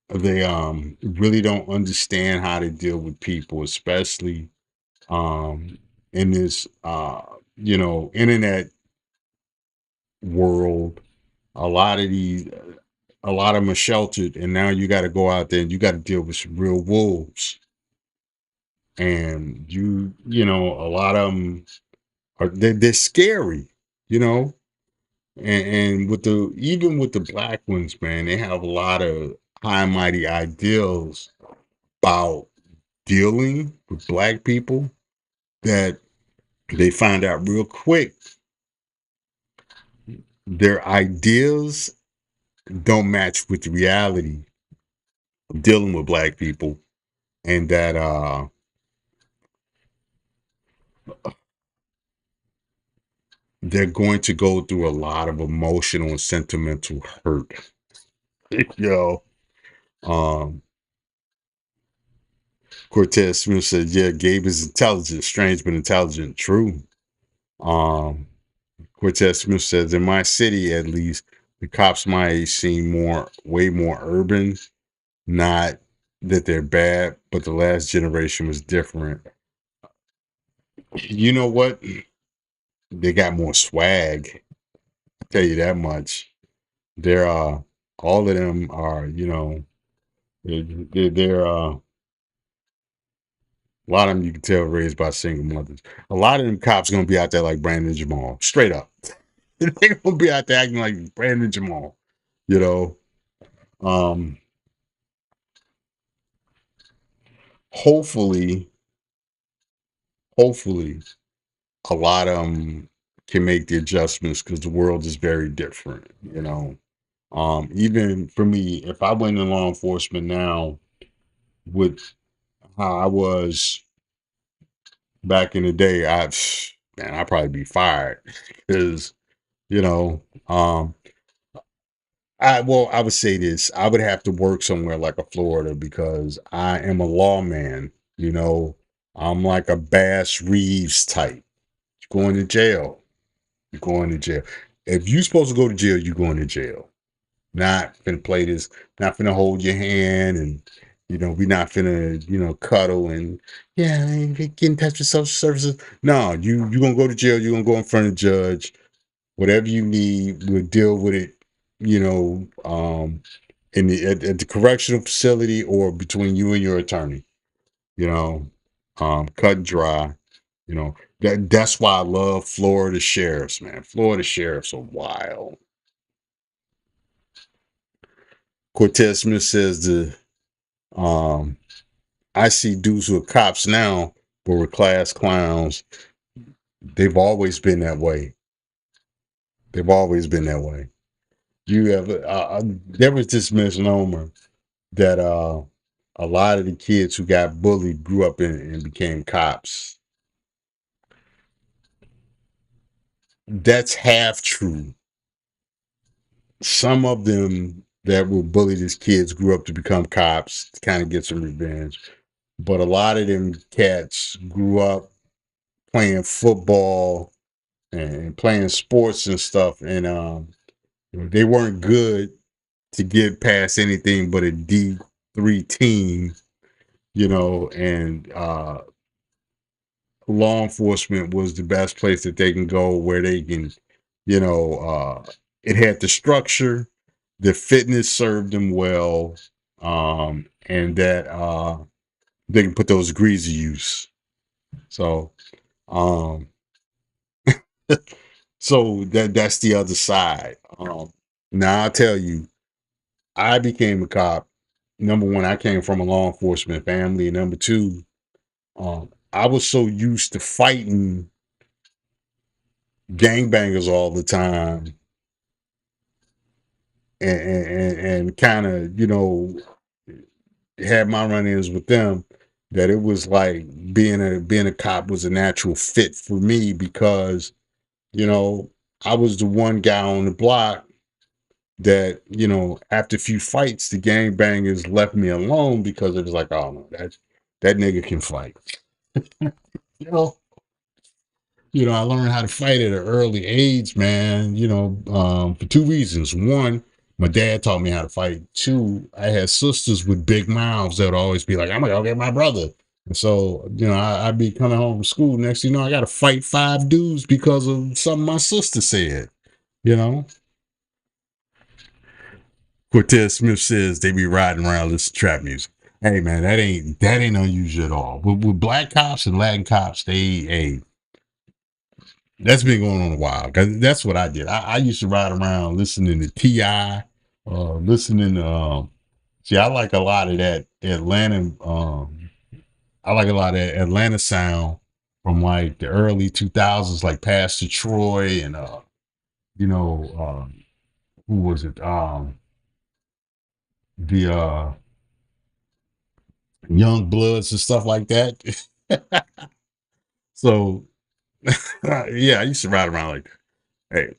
Speaker 3: they really don't understand how to deal with people, especially um in this internet world. A lot of them are sheltered, and now you got to go out there and you got to deal with some real wolves. And a lot of them they're scary, you know. And with the even with the black ones, man, they have a lot of high and mighty ideals about dealing with black people that they find out real quick their ideas don't match with the reality of dealing with black people, and that they're going to go through a lot of emotional and sentimental hurt. Yo, um, Cortez Smith said, "Yeah, Gabe is intelligent, strange but intelligent. True." Um, Cortez Smith says, "In my city, at least, the cops my age seem way more urban. Not that they're bad, but the last generation was different. You know what? They got more swag. I'll tell you that much. They're all of them are, they're a lot of them you can tell raised by single mothers. A lot of them cops gonna be out there like Brandon Jamal, straight up. They're gonna be out there acting like Brandon Jamal, you know. Um, hopefully, hopefully, a lot of them can make the adjustments because the world is very different, you know. Even for me, if I went in law enforcement now with how I was back in the day, I'd probably be fired because you know, um, I would say this: I would have to work somewhere like a Florida because I am a lawman. You know, I'm like a Bass Reeves type. You're going to jail. You're going to jail. If you're supposed to go to jail, you're going to jail. Not finna play this, not finna hold your hand and we not finna, cuddle and yeah, get in touch with social services. No, you gonna go to jail, you're gonna go in front of the judge. Whatever you need, we'll deal with it, you know, at the correctional facility or between you and your attorney, you know, cut and dry. That's why I love Florida sheriffs, man. Florida sheriffs are wild. Cortez Smith says um I see dudes who are cops now but were class clowns. They've always been that way. They've always been that way. You have there was this misnomer that a lot of the kids who got bullied grew up and became cops. That's half true. Some of them that were bullied as kids grew up to become cops to kind of get some revenge. But a lot of them cats grew up playing football and playing sports and stuff, and they weren't good to get past anything but a D3 team, and law enforcement was the best place that they can go where they can, you know, it had the structure, the fitness served them well, and that they can put those degrees to use. So, um, so that's the other side. Now I'll tell you, I became a cop. Number one, I came from a law enforcement family, and number two, I was so used to fighting gangbangers all the time, and kind of had my run-ins with them, that it was like being a cop was a natural fit for me because you know I was the one guy on the block that after a few fights the gangbangers left me alone because it was like, oh no, that nigga can fight. you know I learned how to fight at an early age, man. For two reasons. One, my dad taught me how to fight. Two, I had sisters with big mouths that would always be like, I'm gonna go get my brother. And so, I'd be coming home from school. Next thing you know, I got to fight five dudes because of something my sister said. You know, Cortez Smith says they be riding around listening to trap music. Hey man, that ain't unusual at all. With black cops and Latin cops, that's been going on a while. 'Cause that's what I did. I used to ride around listening to Ti, listening to. See, I like a lot of that Atlanta. I like a lot of that Atlanta sound from like the early 2000s, like Pastor Troy and you know, who was it? The Young Bloods and stuff like that. So yeah, I used to ride around like that. Hey,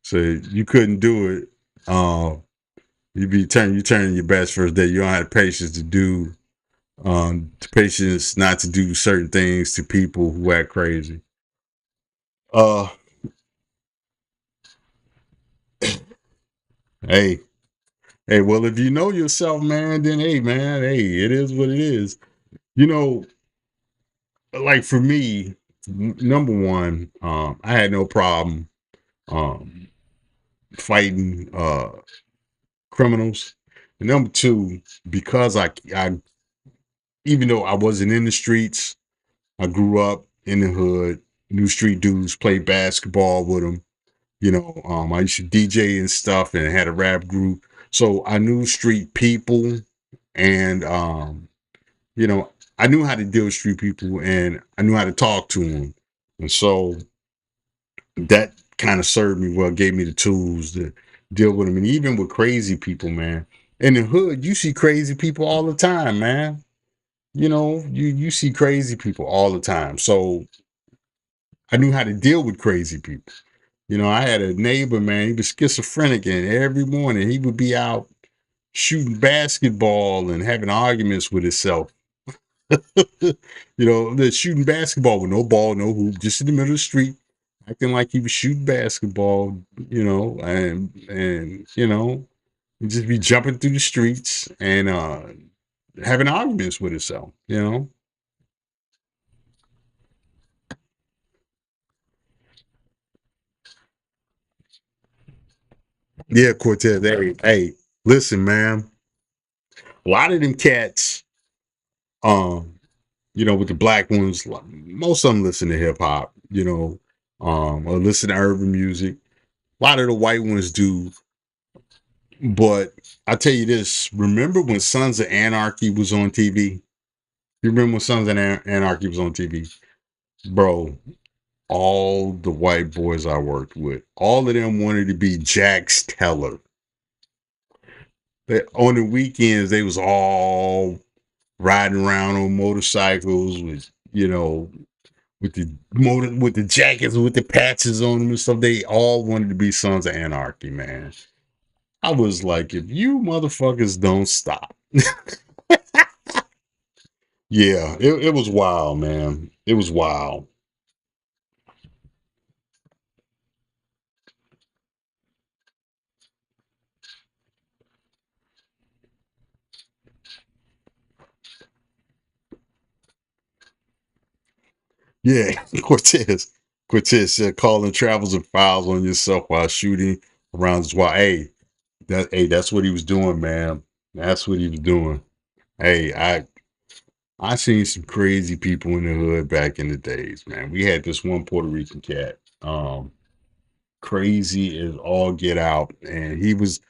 Speaker 3: so you couldn't do it. You turning your best first day. You don't have the patience to do the patience not to do certain things to people who act crazy. Uh hey, well if you know yourself, man, then hey man, hey, it is what it is. You know, like for me, number one, I had no problem um fighting criminals. And number two, because I even though I wasn't in the streets, I grew up in the hood, knew street dudes, played basketball with them. I used to DJ and stuff and had a rap group. So I knew street people and, you know, I knew how to deal with street people and I knew how to talk to them. And so that kind of served me well, gave me the tools to deal with them. And even with crazy people, man, in the hood, you see crazy people all the time, man. You see crazy people all the time. So I knew how to deal with crazy people. I had a neighbor, man, he was schizophrenic, and every morning he would be out shooting basketball and having arguments with himself. They're shooting basketball with no ball, no hoop, just in the middle of the street, acting like he was shooting basketball, and he'd just be jumping through the streets and having arguments with himself. Yeah, Cortez. Hey, listen, man. A lot of them cats, um, with the black ones, most of them listen to hip hop, or listen to urban music. A lot of the white ones do. But I tell you this, remember when Sons of Anarchy was on TV? You remember when Sons of Anarchy was on TV? Bro, all the white boys I worked with, all of them wanted to be Jax Teller. On the weekends, they was all riding around on motorcycles with, with the jackets with the patches on them and stuff. They all wanted to be Sons of Anarchy, man. I was like, if you motherfuckers don't stop. Yeah, it was wild, man. It was wild. Yeah, Cortez said calling travels and files on yourself while shooting around his wife. That's what he was doing, man. That's what he was doing. Hey, I seen some crazy people in the hood back in the days, man. We had this one Puerto Rican cat, crazy as all get out, and he was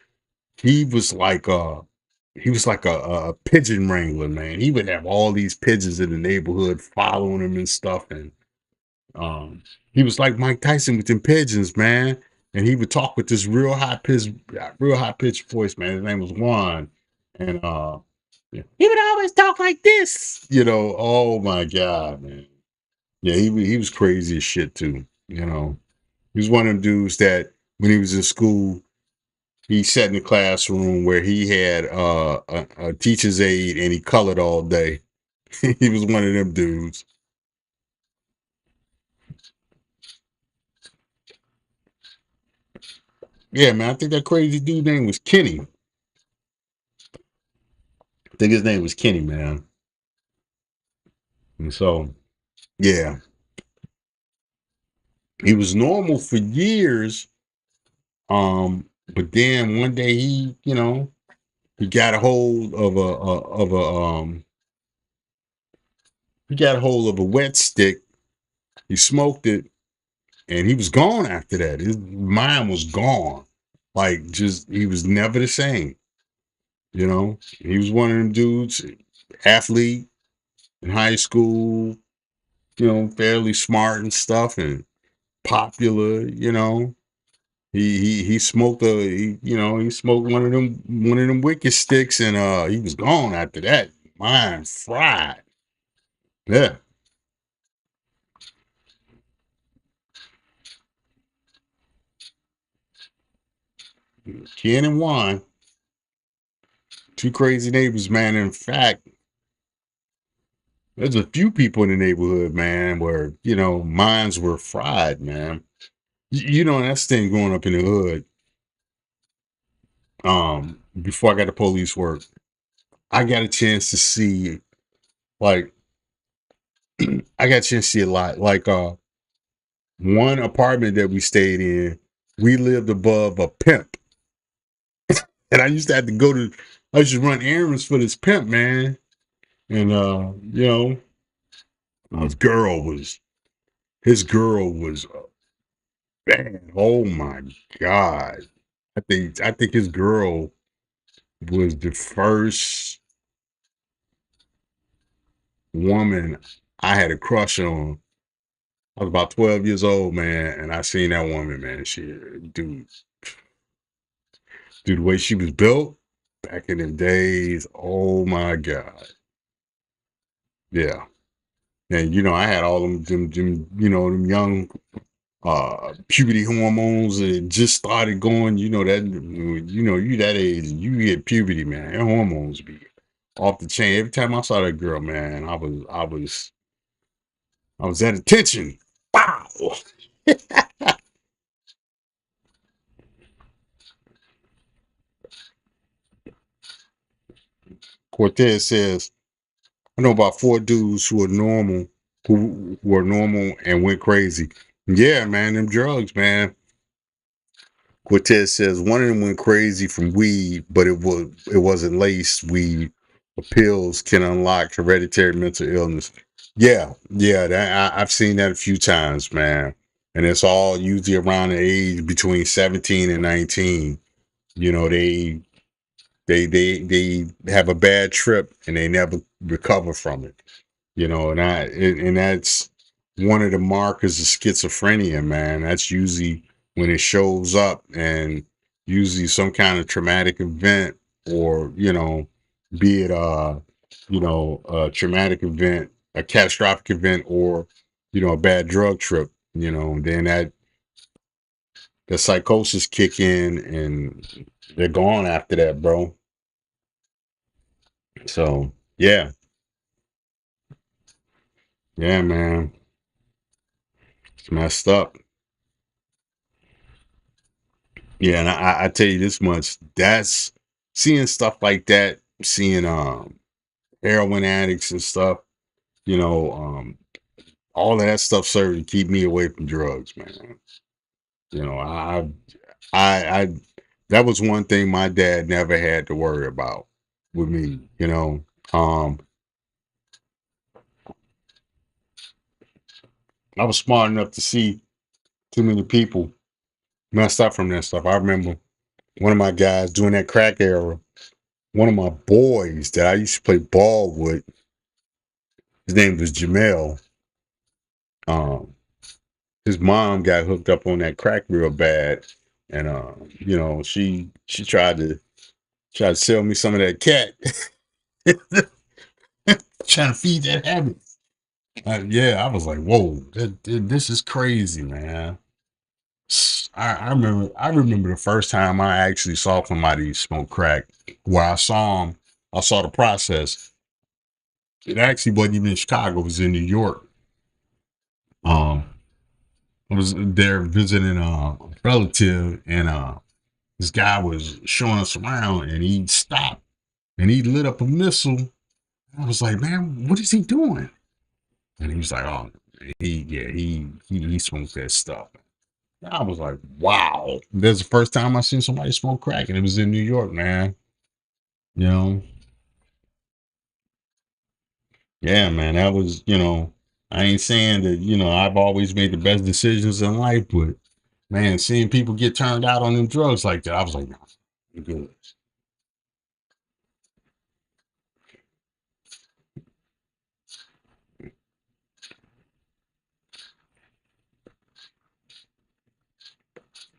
Speaker 3: like a pigeon wrangler, man. He would have all these pigeons in the neighborhood following him and stuff, and um, he was like Mike Tyson with them pigeons, man. And he would talk with this real high pitched voice, man. His name was Juan, and he would always talk like this, Oh my god, man. Yeah, he was crazy as shit too. He was one of them dudes that when he was in school, he sat in the classroom where he had a teacher's aide and he colored all day. He was one of them dudes. Yeah, man. I think that crazy dude name was Kenny. I think his name was Kenny, man. And so, yeah, he was normal for years. But then one day he got a hold of a wet stick. He smoked it, and he was gone after that. His mind was gone. Like, just he was never the same. He was one of them dudes, athlete in high school. Fairly smart and stuff, and popular. He smoked he smoked one of them wicked sticks, and he was gone after that. Mind fried. Yeah. Ken and Juan, two crazy neighbors, man. In fact, there's a few people in the neighborhood, man, where minds were fried, man. That's the thing growing up in the hood. Before I got to police work, I got a chance to see, like, I got a chance to see a lot. Like, one apartment that we stayed in, we lived above a pimp. And I used to have to I used to run errands for this pimp, man. And, his girl was, man, oh my God. I think his girl was the first woman I had a crush on. I was about 12 years old, man, and I seen that woman, man. Dude, the way she was built back in the days, oh my God. Yeah. And I had all them young puberty hormones that just started going, you that age, you get puberty, man. Your hormones be off the chain. Every time I saw that girl, man, I was at attention. Wow. Cortez says, I know about 4 dudes who were normal and went crazy. Yeah, man, them drugs, man. Cortez says one of them went crazy from weed, but it wasn't laced weed. Pills can unlock hereditary mental illness. Yeah, I've seen that a few times, man. And it's all usually around the age between 17 and 19. They have a bad trip and they never recover from it. And that's one of the markers of schizophrenia, man. That's usually when it shows up, and usually some kind of traumatic event, or, be it a traumatic event, a catastrophic event, or, a bad drug trip, then that the psychosis kick in, and they're gone after that, bro. So yeah, man. It's messed up. Yeah, and I tell you this much, that's seeing stuff like that, seeing heroin addicts and stuff, you know, um, all of that stuff served to keep me away from drugs, man. You know, I that was one thing my dad never had to worry about with me, you know. I was smart enough to see too many people messed up from that stuff. I remember one of my guys during that crack era, one of my boys that I used to play ball with, his name was Jamel. Um, his mom got hooked up on that crack real bad, and she tried to sell me some of that cat, trying to feed that habit. Yeah, I was like, whoa, this is crazy, man. I remember the first time I actually saw somebody smoke crack, where I saw the process. It actually wasn't even in Chicago, it was in New York. Um, I was there visiting a relative, and this guy was showing us around, and he stopped and he lit up a missile. I was like, man, what is he doing? And he was like, oh, he smoked that stuff. I was like, wow. That's the first time I seen somebody smoke crack, and it was in New York, man. You know, yeah, man. That was, I ain't saying that, I've always made the best decisions in life, but man, seeing people get turned out on them drugs like that, I was like, nah, I'm good.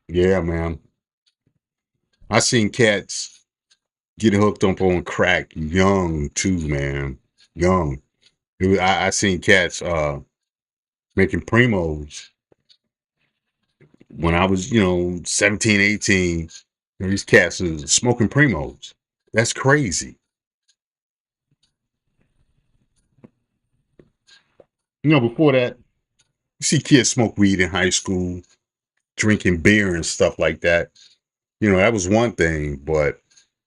Speaker 3: Yeah, man. I seen cats get hooked up on crack young too, man. Young. I seen cats making primos when I was, 17, 18. These cats is smoking primos. That's crazy. Before that, you see kids smoke weed in high school, drinking beer and stuff like that. That was one thing. But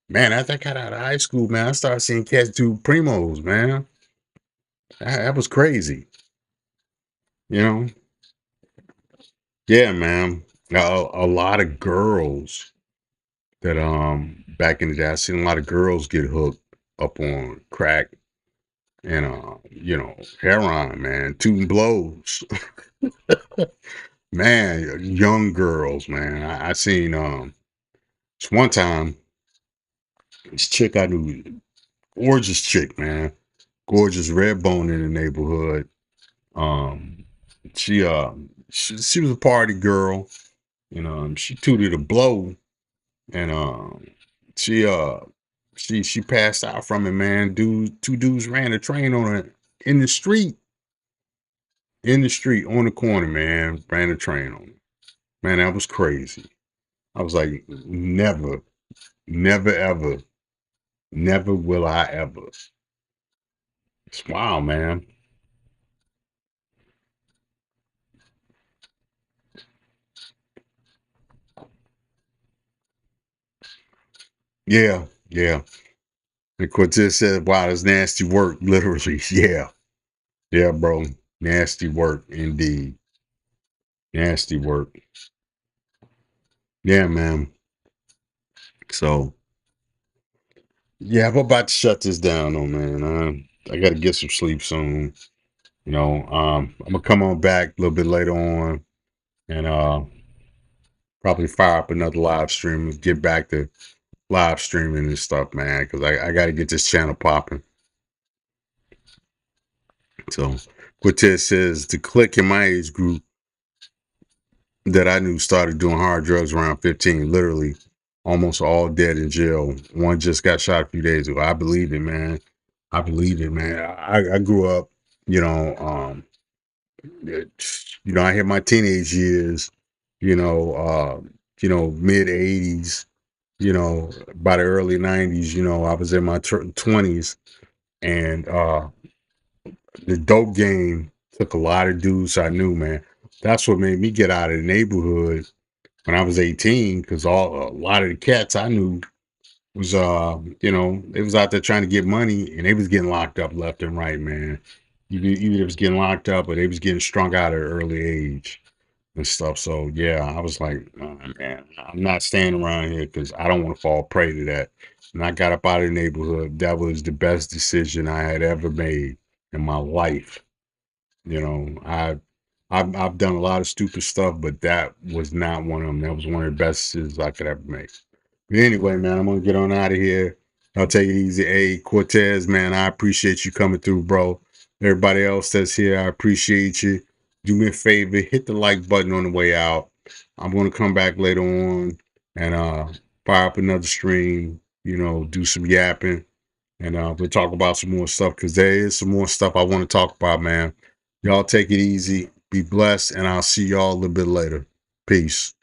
Speaker 3: man, after I got out of high school, man, I started seeing cats do primos, man. That was crazy. You know? Yeah, man. A lot of girls that back in the day, I seen a lot of girls get hooked up on crack and heroin, man, tooting blows. Man, young girls, man. I seen this one time, this chick I knew, gorgeous chick, man. Gorgeous red bone in the neighborhood. Um she was a party girl, and she tooted a blow, and she uh she passed out from it, man. Two dudes ran a train on her in the street, on the corner, man. Ran a train on her. Man, that was crazy. I was like, never, never, ever, never will I ever. It's wild, man. Yeah, yeah. And Cortez said, wow, it's nasty work, literally. Yeah. Yeah, bro. Nasty work indeed. Nasty work. Yeah, man. So yeah, I'm about to shut this down though, man. I gotta get some sleep soon. I'm gonna come on back a little bit later on, and probably fire up another live stream and get back to live streaming and stuff, man, because I gotta get this channel popping. So Cortez says the clique in my age group that I knew started doing hard drugs around 15, literally almost all dead in jail. One just got shot a few days ago. I believe it, man. I believe it, man. I grew up, you know, I had my teenage years, mid 80s, by the early 90s, I was in my 20s, and the dope game took a lot of dudes I knew, man. That's what made me get out of the neighborhood when I was 18, because a lot of the cats I knew was they was out there trying to get money, and they was getting locked up left and right, man. Either it was getting locked up or they was getting strung out at an early age and stuff. So yeah, I was like, oh, man, I'm not staying around here because I don't want to fall prey to that. And I got up out of the neighborhood. That was the best decision I had ever made in my life. I've done a lot of stupid stuff, but that was not one of them. That was one of the best decisions I could ever make. But anyway, man, I'm gonna get on out of here. I'll take it easy. Hey, Cortez, man, I appreciate you coming through, bro. Everybody else that's here, I appreciate you. Do me a favor, hit the like button on the way out. I'm gonna come back later on and fire up another stream, do some yapping, and we'll talk about some more stuff because there is some more stuff I want to talk about, man. Y'all take it easy, be blessed, and I'll see y'all a little bit later. Peace.